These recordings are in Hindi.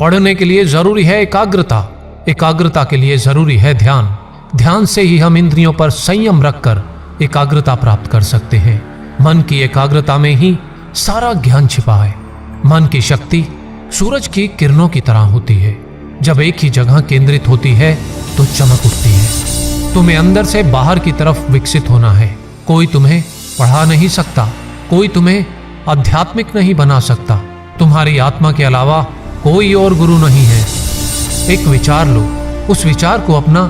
पढ़ने के लिए जरूरी है एकाग्रता, एकाग्रता के लिए जरूरी है ध्यान, ध्यान से ही हम इंद्रियों पर संयम रखकर एकाग्रता प्राप्त कर सकते हैं। मन की एकाग्रता में ही सारा ज्ञान छिपा है। मन की शक्ति सूरज की किरणों की तरह होती है, जब एक ही जगह केंद्रित होती है तो चमक उठती है। तुम्हें अंदर से बाहर की तरफ विकसित होना है। कोई तुम्हें पढ़ा नहीं सकता, कोई तुम्हें आध्यात्मिक नहीं बना सकता। तुम्हारी आत्मा के अलावा कोई और गुरु नहीं है। एक विचार लो, उस विचार को अपना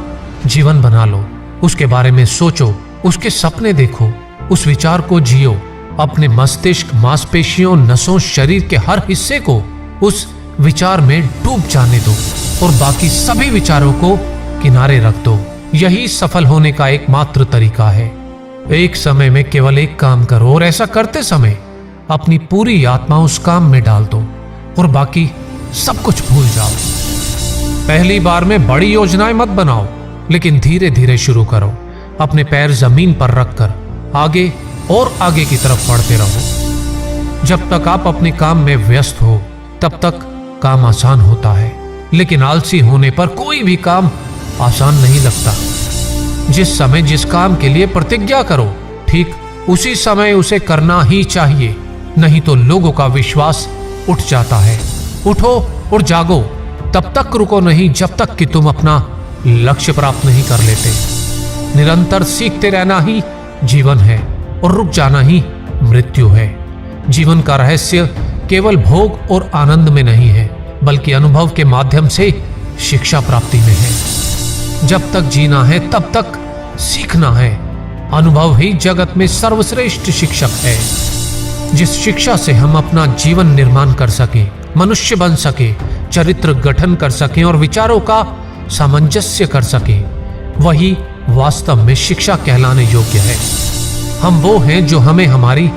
जीवन बना लो, उसके बारे में सोचो, उसके सपने देखो, उस विचार को जियो। अपने मस्तिष्क, मांसपेशियों, नसों, शरीर के हर हिस्से को उस विचार में डूब जाने दो और बाकी सभी विचारों को किनारे रख दो। यही सफल होने का एकमात्र तरीका है। एक समय में केवल एक काम करो और ऐसा करते समय अपनी पूरी आत्मा उस काम में डाल दो और बाकी सब कुछ भूल जाओ। पहली बार में बड़ी योजनाएं मत बनाओ, लेकिन धीरे धीरे शुरू करो। अपने पैर जमीन पर रखकर आगे और आगे की तरफ बढ़ते रहो। जब तक आप अपने काम में व्यस्त हो तब तक काम आसान होता है, लेकिन आलसी होने पर कोई भी काम आसान नहीं लगता। जिस समय जिस काम के लिए प्रतिज्ञा करो, ठीक उसी समय उसे करना ही चाहिए, नहीं तो लोगों का विश्वास उठ जाता है। उठो और जागो, तब तक रुको नहीं जब तक कि तुम अपना लक्ष्य प्राप्त नहीं कर लेते। निरंतर सीखते रहना ही जीवन है और रुक जाना ही मृत्यु है। जीवन का रहस्य केवल भोग और आनंद में नहीं है, बल्कि अनुभव के माध्यम से शिक्षा प्राप्ति में है। जब तक जीना है तब तक सीखना है। अनुभव ही जगत में सर्वश्रेष्ठ शिक्षक है। जिस शिक्षा से हम अपना जीवन निर्माण कर सके, मनुष्य बन सके, चरित्र गठन कर सके और विचारों का सामंजस्य कर सके, वही वास्तव में शिक्षा कहलाने योग्य है। हम वो हैं जो हमें हमारी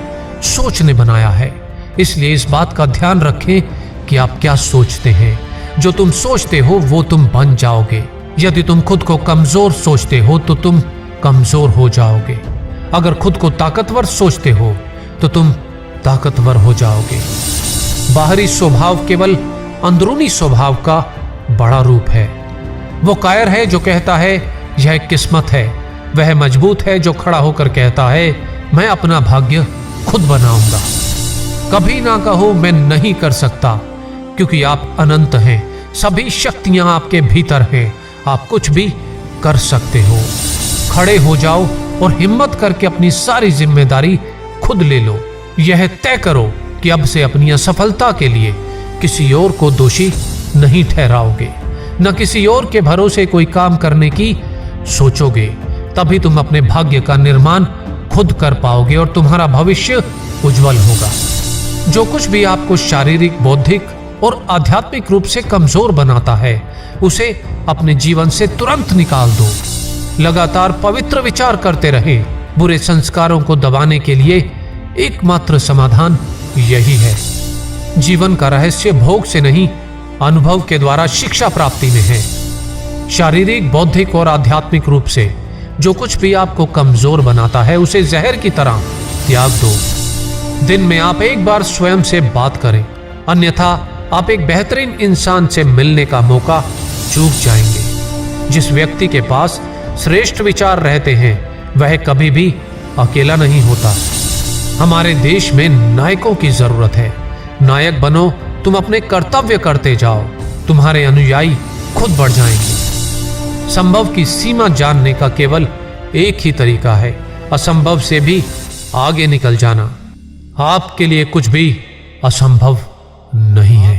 सोच ने बनाया है। इसलिए इस बात का ध्यान रखें कि आप क्या सोचते हैं। जो तुम सोचते हो वो तुम बन जाओगे। यदि तुम खुद को कमजोर सोचते हो तो तुम कमजोर हो जाओगे। अगर खुद को ताकतवर सोचते हो तो तुम ताकतवर हो जाओगे। बाहरी स्वभाव केवल अंदरूनी स्वभाव का बड़ा रूप है। वो कायर है जो कहता है यह एक किस्मत है। वह मजबूत है जो खड़ा होकर कहता है मैं अपना भाग्य खुद बनाऊंगा। कभी ना कहो मैं नहीं कर सकता, क्योंकि आप अनंत हैं। सभी शक्तियां आपके भीतर हैं। आप कुछ भी कर सकते हो। खड़े हो जाओ और हिम्मत करके अपनी सारी जिम्मेदारी खुद ले लो। यह तय करो कि अब से अपनी असफलता के लिए किसी और को दोषी नहीं ठहराओगे, न किसी और के भरोसे कोई काम करने की सोचोगे। तभी तुम अपने भाग्य का निर्माण खुद कर पाओगे और तुम्हारा भविष्य उज्जवल होगा। जो कुछ भी आपको शारीरिक, बौद्धिक और आध्यात्मिक रूप से कमजोर बनाता है, उसे अपने जीवन से तुरंत निकाल दो। लगातार पवित्र विचार करते रहे। बुरे संस्कारों को दबाने के लिए एकमात्र समाधान यही है। जीवन का रहस्य भोग से नहीं, अनुभव के द्वारा शिक्षा प्राप्ति में है। शारीरिक, बौद्धिक और आध्यात्मिक रूप से जो कुछ भी आपको कमजोर बनाता है, उसे जहर की तरह त्याग दो। दिन में आप एक बार स्वयं से बात करें, अन्यथा आप एक बेहतरीन इंसान से मिलने का मौका चूक जाएंगे। जिस व्यक्ति के पास श्रेष्ठ विचार रहते हैं वह कभी भी अकेला नहीं होता। हमारे देश में नायकों की जरूरत है। नायक बनो, तुम अपने कर्तव्य करते जाओ, तुम्हारे अनुयायी खुद बढ़ जाएंगे। संभव की सीमा जानने का केवल एक ही तरीका है, असंभव से भी आगे निकल जाना। आपके लिए कुछ भी असंभव नहीं है।